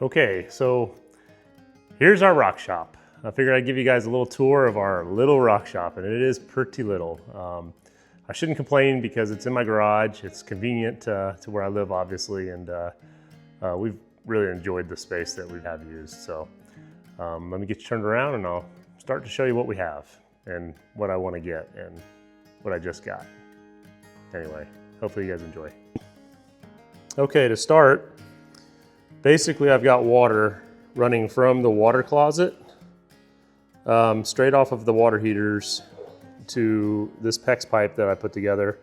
Okay, so here's our rock shop. I figured I'd give you guys a little tour of our little rock shop, and it is pretty little. I shouldn't complain because it's in my garage. It's convenient to where I live, obviously, and we've really enjoyed the space that we have used. So let me get you turned around and I'll start to show you what we have and what I want to get and what I just got. Anyway, hopefully you guys enjoy. Okay, to start, basically I've got water running from the water closet straight off of the water heaters to this PEX pipe that I put together.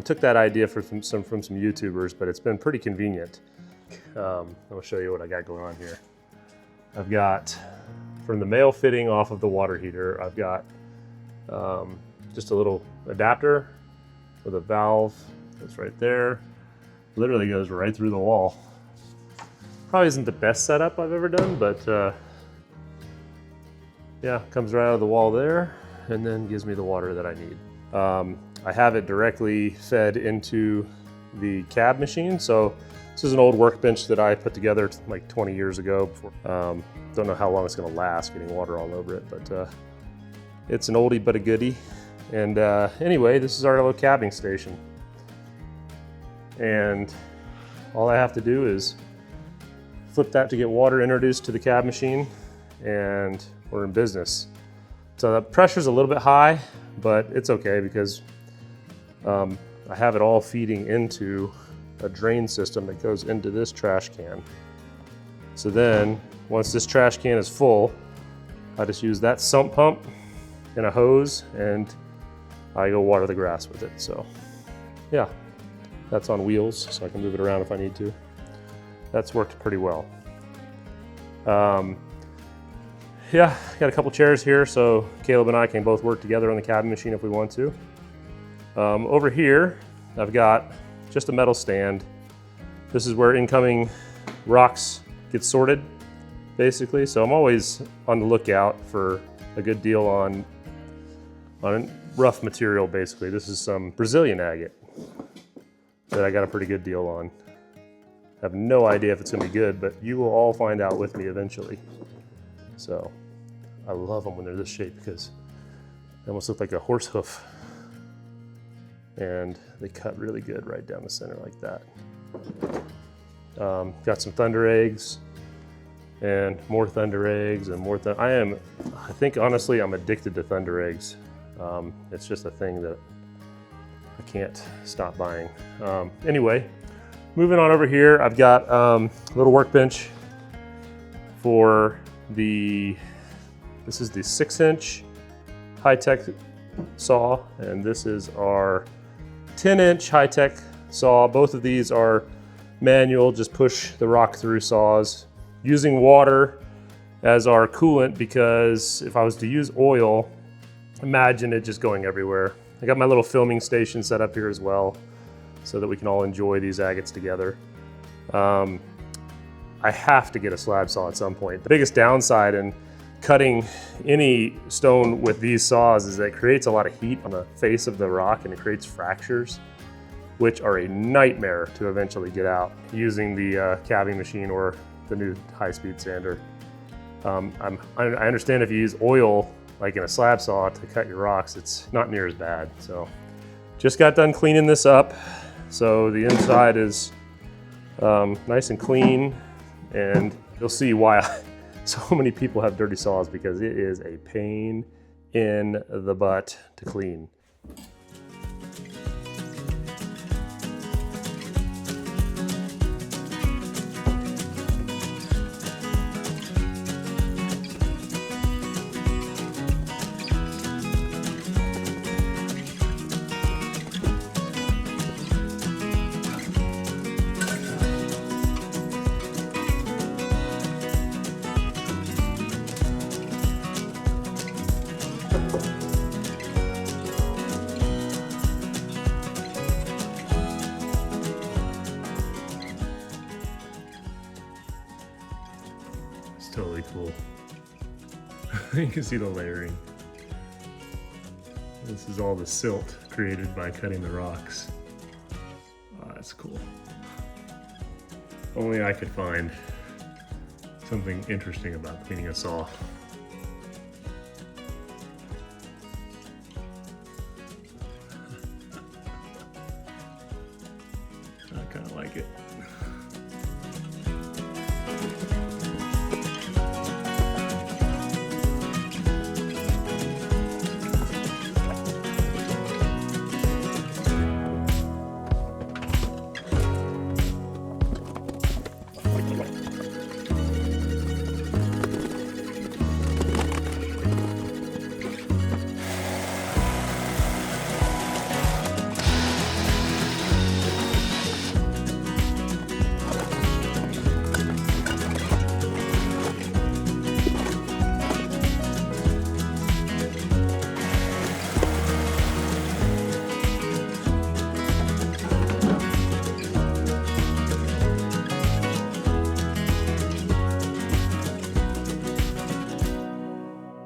Took that idea from some YouTubers, but it's been pretty convenient. I'll show you what I got going on here. I've got, from the male fitting off of the water heater, I've got just a little adapter with a valve that's right there. Literally goes right through the wall. Probably isn't the best setup I've ever done, but yeah, comes right out of the wall there and then gives me the water that I need. I have it directly fed into the cab machine. So this is an old workbench that I put together like 20 years ago. Don't know how long it's gonna last getting water all over it, but it's an oldie but a goodie. And anyway, this is our little cabbing station. And all I have to do is flip that to get water introduced to the cab machine, and we're in business. So the pressure's a little bit high, but it's okay because I have it all feeding into a drain system that goes into this trash can. So then, once this trash can is full, I just use that sump pump and a hose, and I go water the grass with it. So yeah, that's on wheels, so I can move it around if I need to. That's worked pretty well. Yeah, got a couple chairs here, so Caleb and I can both work together on the cabbing machine if we want to. Over here, I've got just a metal stand. This is where incoming rocks get sorted, basically. So I'm always on the lookout for a good deal on rough material, basically. This is some Brazilian agate that I got a pretty good deal on. I have no idea if it's gonna be good, but you will all find out with me eventually. So I love them when they're this shape because they almost look like a horse hoof. And they cut really good right down the center like that. Got some thunder eggs and more thunder eggs and more I think honestly I'm addicted to thunder eggs. It's just a thing that I can't stop buying. Anyway, moving on over here, I've got a little workbench for this is the 6-inch high-tech saw, and this is our 10-inch high-tech saw. Both of these are manual, just push the rock through saws. Using water as our coolant because if I was to use oil, imagine it just going everywhere. I got my little filming station set up here as well so that we can all enjoy these agates together. I have to get a slab saw at some point. The biggest downside in cutting any stone with these saws is that it creates a lot of heat on the face of the rock and it creates fractures, which are a nightmare to eventually get out using the cabbing machine or the new high-speed sander. I understand if you use oil, like in a slab saw, to cut your rocks, it's not near as bad. So just got done cleaning this up. So the inside is nice and clean, and you'll see why so many people have dirty saws, because it is a pain in the butt to clean. Totally cool. You can see the layering. This is all the silt created by cutting the rocks. Oh, that's cool. Only I could find something interesting about cleaning a saw. I kind of like it.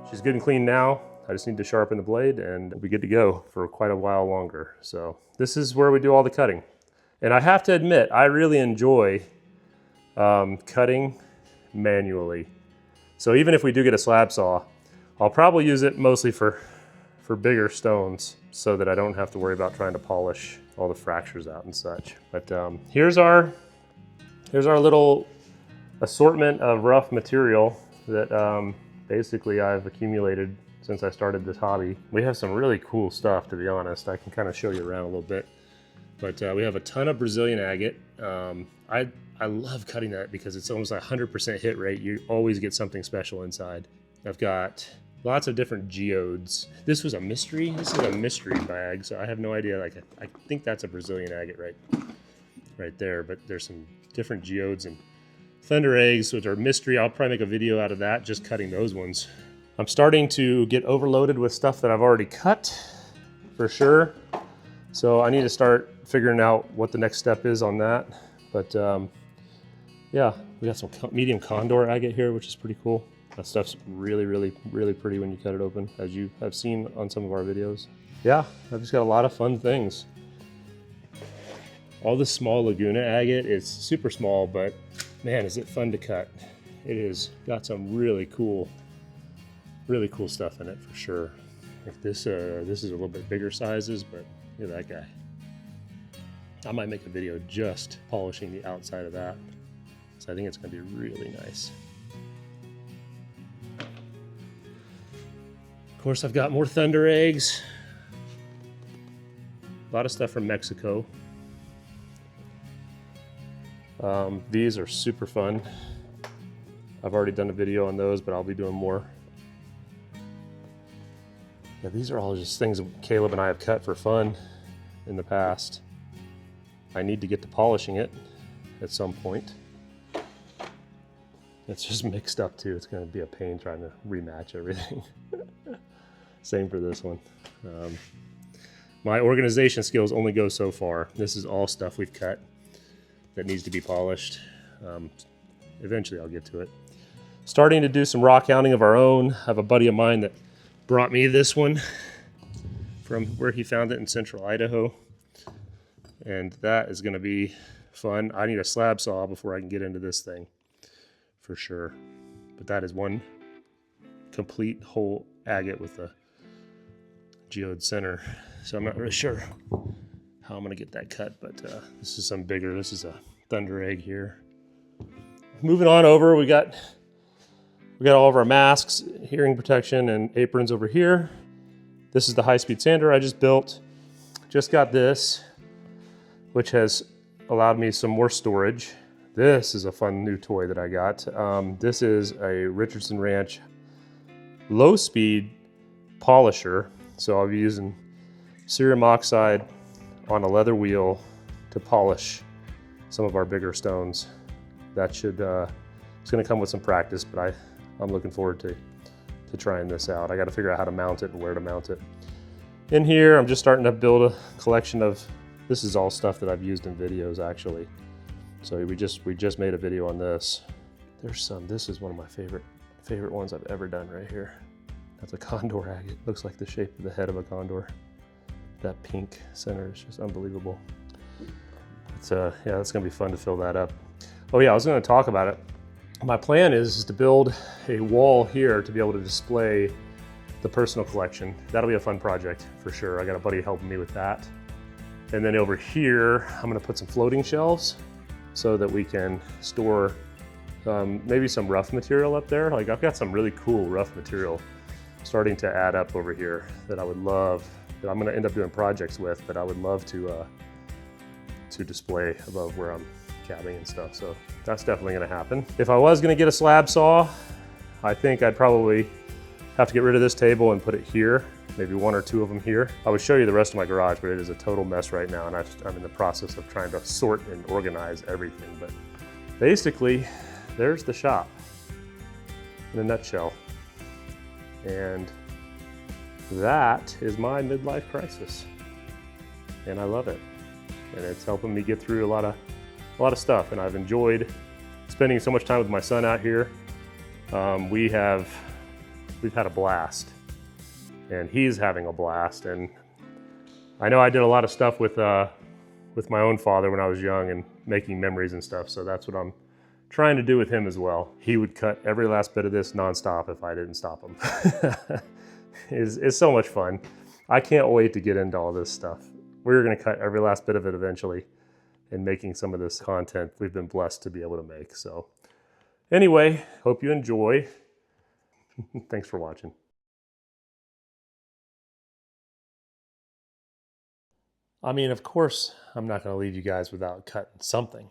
She's good and clean now. I just need to sharpen the blade and we'll be good to go for quite a while longer. So this is where we do all the cutting. And I have to admit, I really enjoy cutting manually. So even if we do get a slab saw, I'll probably use it mostly for bigger stones so that I don't have to worry about trying to polish all the fractures out and such. But here's our little assortment of rough material that basically I've accumulated since I started this hobby. We have some really cool stuff, to be honest. I can kind of show you around a little bit. But we have a ton of Brazilian agate. I love cutting that because it's almost like 100% hit rate. You always get something special inside. I've got lots of different geodes. This was a mystery. This is a mystery bag, so I have no idea. Like, I think that's a Brazilian agate right there. But there's some different geodes and thunder eggs, which are mystery. I'll probably make a video out of that, just cutting those ones. I'm starting to get overloaded with stuff that I've already cut, for sure. So I need to start figuring out what the next step is on that. But yeah, we got some medium condor agate here, which is pretty cool. That stuff's really, really, really pretty when you cut it open, as you have seen on some of our videos. Yeah, I've just got a lot of fun things. All this small Laguna agate is super small, but man, is it fun to cut. It is got some really cool stuff in it for sure. Like this is a little bit bigger sizes, but look at that guy. I might make a video just polishing the outside of that. So I think it's gonna be really nice. Of course, I've got more thunder eggs. A lot of stuff from Mexico. These are super fun. I've already done a video on those, but I'll be doing more. Yeah, these are all just things that Caleb and I have cut for fun in the past. I need to get to polishing it at some point. It's just mixed up too. It's going to be a pain trying to rematch everything. Same for this one. My organization skills only go so far. This is all stuff we've cut that needs to be polished. Eventually I'll get to it. Starting to do some rock hounding of our own. I have a buddy of mine that brought me this one from where he found it in central Idaho. And that is gonna be fun. I need a slab saw before I can get into this thing, for sure. But that is one complete whole agate with a geode center. So I'm not really sure how I'm gonna get that cut, but this is some bigger. This is a thunder egg here. Moving on over, we got all of our masks, hearing protection, and aprons over here. This is the high-speed sander I just built. Just got this, which has allowed me some more storage. This is a fun new toy that I got. This is a Richardson Ranch low-speed polisher. So I'll be using cerium oxide on a leather wheel to polish some of our bigger stones. That should, it's gonna come with some practice, but I'm looking forward to trying this out. I gotta figure out how to mount it and where to mount it. In here, I'm just starting to build a collection of, this is all stuff that I've used in videos actually. So we just made a video on this. This is one of my favorite ones I've ever done right here. That's a condor agate. Looks like the shape of the head of a condor. That pink center is just unbelievable. It's yeah, that's gonna be fun to fill that up. Oh yeah, I was gonna talk about it. My plan is to build a wall here to be able to display the personal collection. That'll be a fun project for sure. I got a buddy helping me with that. And then over here, I'm gonna put some floating shelves so that we can store maybe some rough material up there. Like I've got some really cool rough material starting to add up over here that I would love, that I'm gonna end up doing projects with, that I would love to display above where I'm cabbing and stuff. So that's definitely gonna happen. If I was gonna get a slab saw, I think I'd probably have to get rid of this table and put it here, maybe one or two of them here. I would show you the rest of my garage, but it is a total mess right now, and I'm in the process of trying to sort and organize everything. But basically, there's the shop in a nutshell. And that is my midlife crisis. And I love it. And it's helping me get through a lot of stuff. And I've enjoyed spending so much time with my son out here. We've had a blast, and he's having a blast. And I know I did a lot of stuff with my own father when I was young and making memories and stuff. So that's what I'm trying to do with him as well. He would cut every last bit of this nonstop if I didn't stop him. It's so much fun. I can't wait to get into all this stuff. We're gonna cut every last bit of it eventually and making some of this content we've been blessed to be able to make. So anyway, hope you enjoy. Thanks for watching. I mean, of course, I'm not gonna leave you guys without cutting something.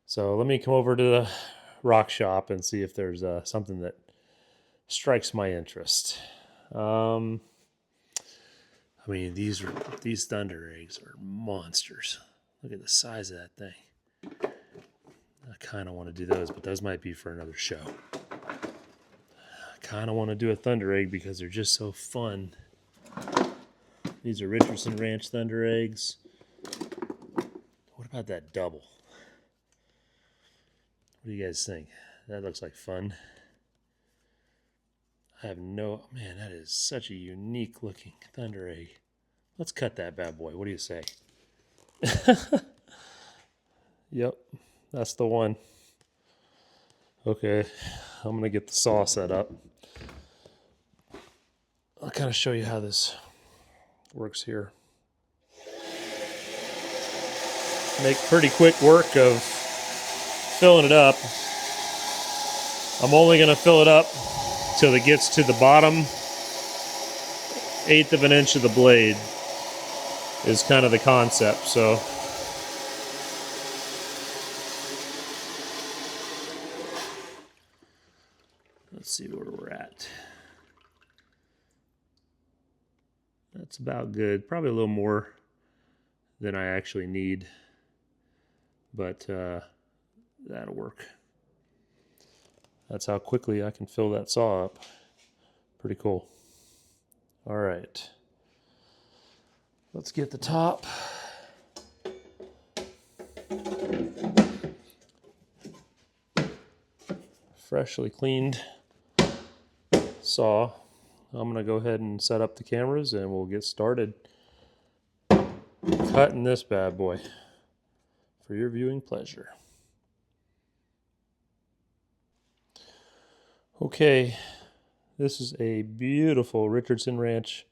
So let me come over to the rock shop and see if there's something that strikes my interest. I mean, these thunder eggs are monsters. Look at the size of that thing. I kind of want to do those, but those might be for another show. I kind of want to do a thunder egg because they're just so fun. These are Richardson Ranch thunder eggs. What about that double? What do you guys think? That looks like fun. I have no, man, that is such a unique looking thunder egg. Let's cut that bad boy. What do you say? Yep, that's the one. Okay, I'm gonna get the saw set up. I'll kind of show you how this works here. Make pretty quick work of filling it up. I'm only gonna fill it up till it gets to the bottom 1/8 of an inch of the blade is kind of the concept. So let's see where we're at. That's about good. Probably a little more than I actually need, but that'll work. That's how quickly I can fill that saw up. Pretty cool. All right. Let's get the top. Freshly cleaned saw. I'm gonna go ahead and set up the cameras and we'll get started cutting this bad boy for your viewing pleasure. Okay, this is a beautiful Richardson Ranch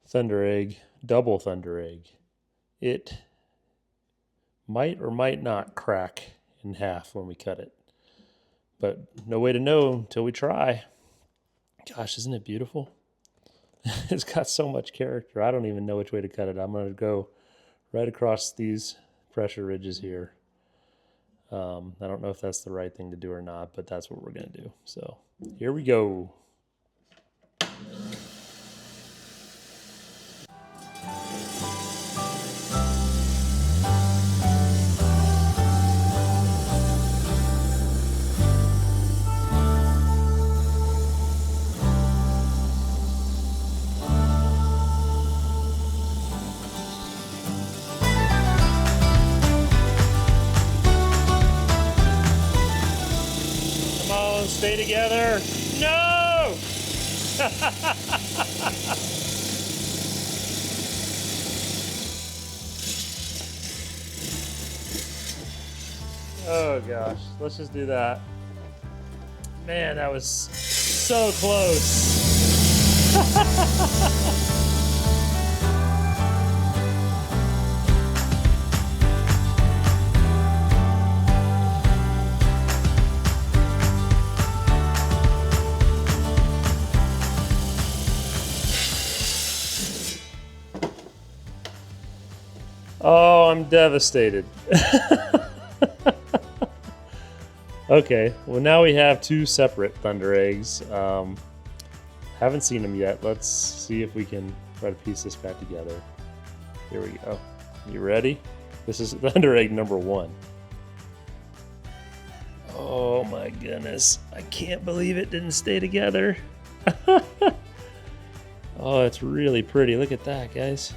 thunder egg, double thunder egg. It might or might not crack in half when we cut it, but no way to know until we try. Gosh, isn't it beautiful? It's got so much character. I don't even know which way to cut it. I'm going to go right across these pressure ridges here. I don't know if that's the right thing to do or not, but that's what we're going to do. So here we go. Stay together. No! Oh gosh, let's just do that. Man, that was so close. Oh, I'm devastated. Okay, well now we have two separate thunder eggs. Haven't seen them yet. Let's see if we can try to piece this back together. Here we go. You ready? This is thunder egg number 1. Oh my goodness. I can't believe it didn't stay together. Oh, it's really pretty. Look at that, guys.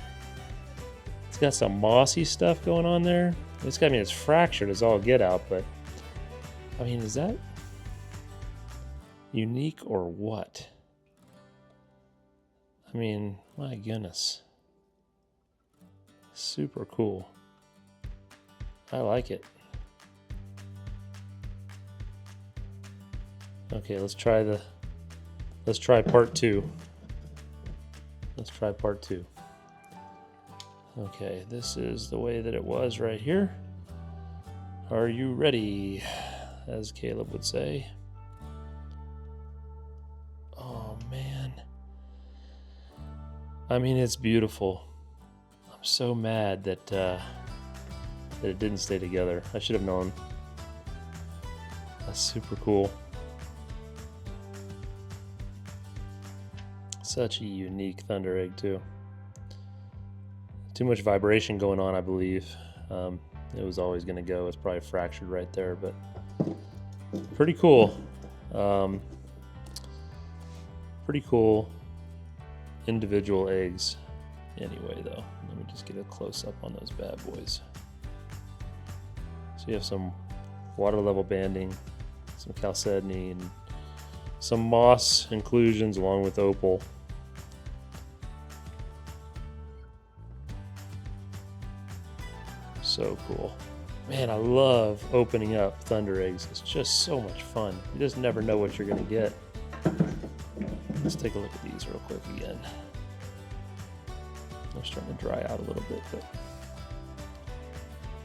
It's got some mossy stuff going on there. It's got, I mean, it's fractured as all get out, but I mean, is that unique or what? I mean, my goodness. Super cool. I like it. Okay, let's try part 2. Let's try part 2. Okay, this is the way that it was right here. Are you ready? As Caleb would say. Oh man. I mean, it's beautiful. I'm so mad that it didn't stay together. I should have known. That's super cool. Such a unique thunder egg too. Too much vibration going on, I believe. It was always going to go. It's probably fractured right there, but pretty cool. Pretty cool individual eggs. Anyway, though, let me just get a close up on those bad boys. So you have some water level banding, some chalcedony, and some moss inclusions along with opal. So cool. Man, I love opening up thunder eggs. It's just so much fun. You just never know what you're gonna get. Let's take a look at these real quick again. They're starting to dry out a little bit, but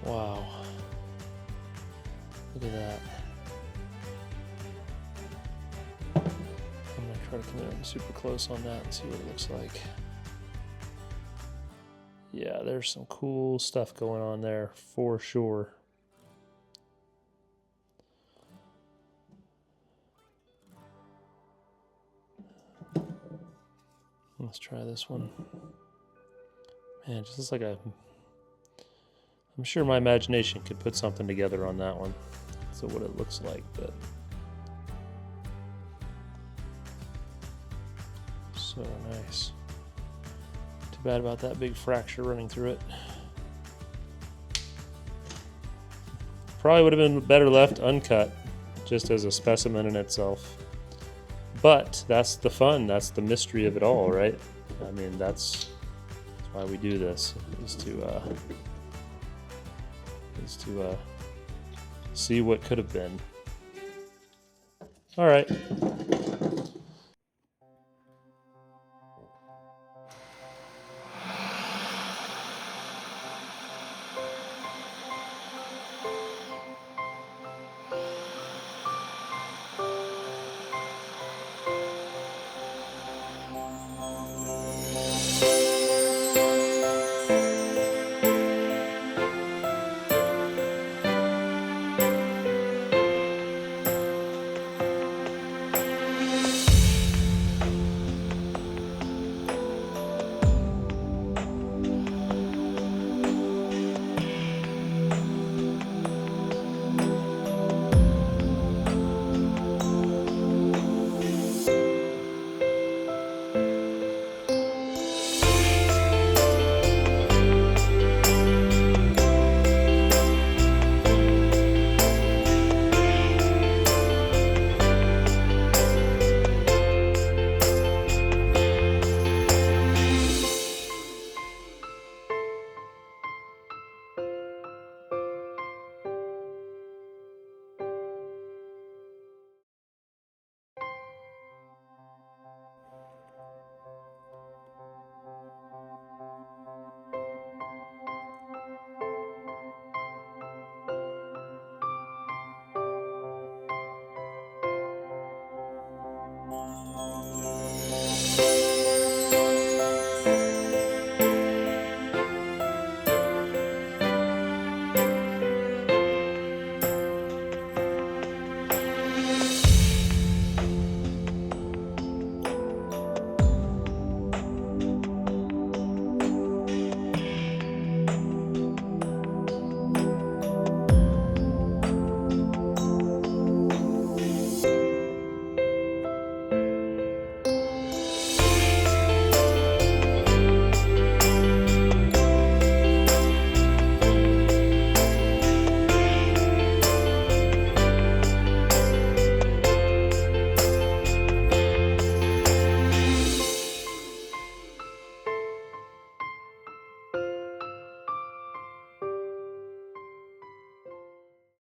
wow. Look at that. I'm gonna try to come in super close on that and see what it looks like. Yeah, there's some cool stuff going on there for sure. Let's try this one. Man, it just looks like I'm sure my imagination could put something together on that one. So what it looks like, but so nice. Too bad about that big fracture running through it. Probably would have been better left uncut, just as a specimen in itself. But that's the fun, that's the mystery of it all, right? I mean, that's why we do this, is to see what could have been. All right.